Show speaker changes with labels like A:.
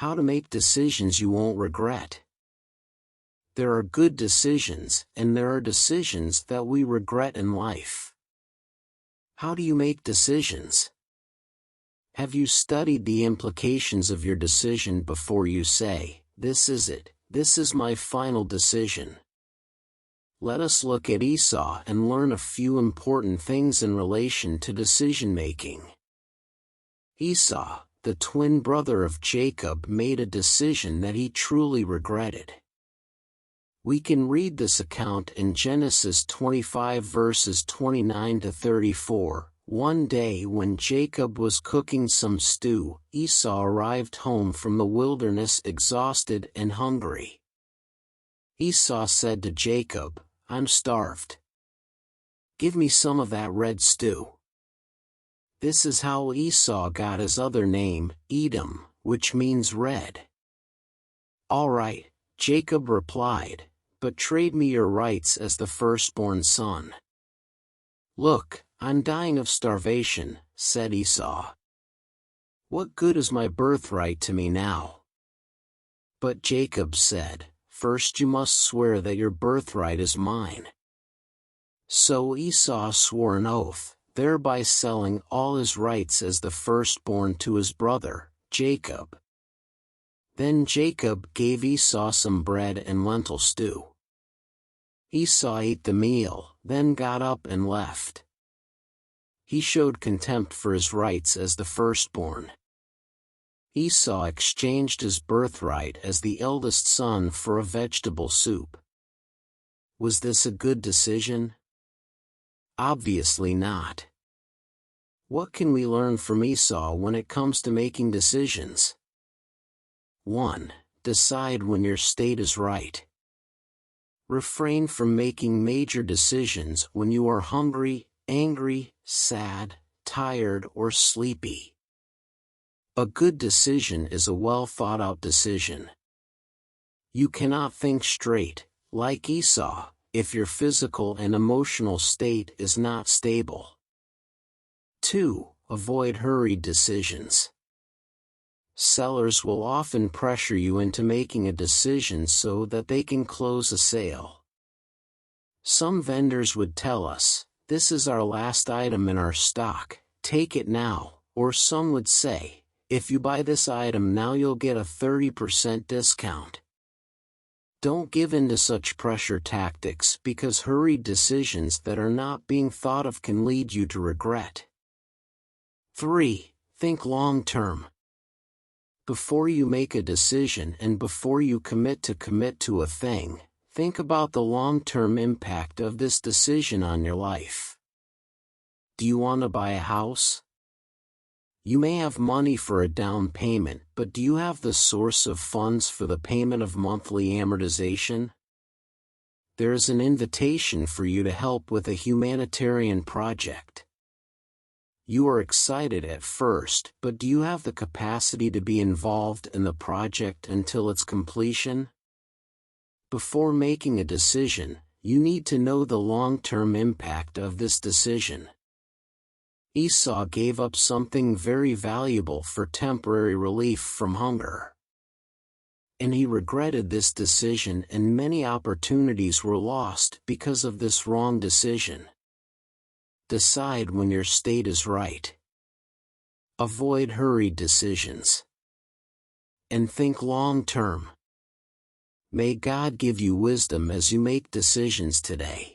A: How to make decisions you won't regret. There are good decisions, and there are decisions that we regret in life. How do you make decisions? Have you studied the implications of your decision before you say, "This is it, this is my final decision"? Let us look at Esau and learn a few important things in relation to decision-making. Esau, the twin brother of Jacob, made a decision that he truly regretted. We can read this account in Genesis 25 verses 29 to 34. One day when Jacob was cooking some stew, Esau arrived home from the wilderness exhausted and hungry. Esau said to Jacob, "I'm starved. Give me some of that red stew." This is how Esau got his other name, Edom, which means red. "All right," Jacob replied, "but trade me your rights as the firstborn son." "Look, I'm dying of starvation," said Esau. "What good is my birthright to me now?" But Jacob said, "First you must swear that your birthright is mine." So Esau swore an oath, thereby selling all his rights as the firstborn to his brother, Jacob. Then Jacob gave Esau some bread and lentil stew. Esau ate the meal, then got up and left. He showed contempt for his rights as the firstborn. Esau exchanged his birthright as the eldest son for a vegetable soup. Was this a good decision? Obviously not. What can we learn from Esau when it comes to making decisions? 1. Decide when your state is right. Refrain from making major decisions when you are hungry, angry, sad, tired, or sleepy. A good decision is a well-thought-out decision. You cannot think straight, like Esau, if your physical and emotional state is not stable. 2. Avoid hurried decisions. Sellers will often pressure you into making a decision so that they can close a sale. Some vendors would tell us, "This is our last item in our stock, take it now," or some would say, "If you buy this item now you'll get a 30% discount." Don't give in to such pressure tactics because hurried decisions that are not being thought of can lead you to regret. 3. Think long-term. Before you make a decision and before you commit to a thing, think about the long-term impact of this decision on your life. Do you want to buy a house? You may have money for a down payment, but do you have the source of funds for the payment of monthly amortization? There is an invitation for you to help with a humanitarian project. You are excited at first, but do you have the capacity to be involved in the project until its completion? Before making a decision, you need to know the long-term impact of this decision. Esau gave up something very valuable for temporary relief from hunger. And he regretted this decision, and many opportunities were lost because of this wrong decision. Decide when your state is right. Avoid hurried decisions. And think long-term. May God give you wisdom as you make decisions today.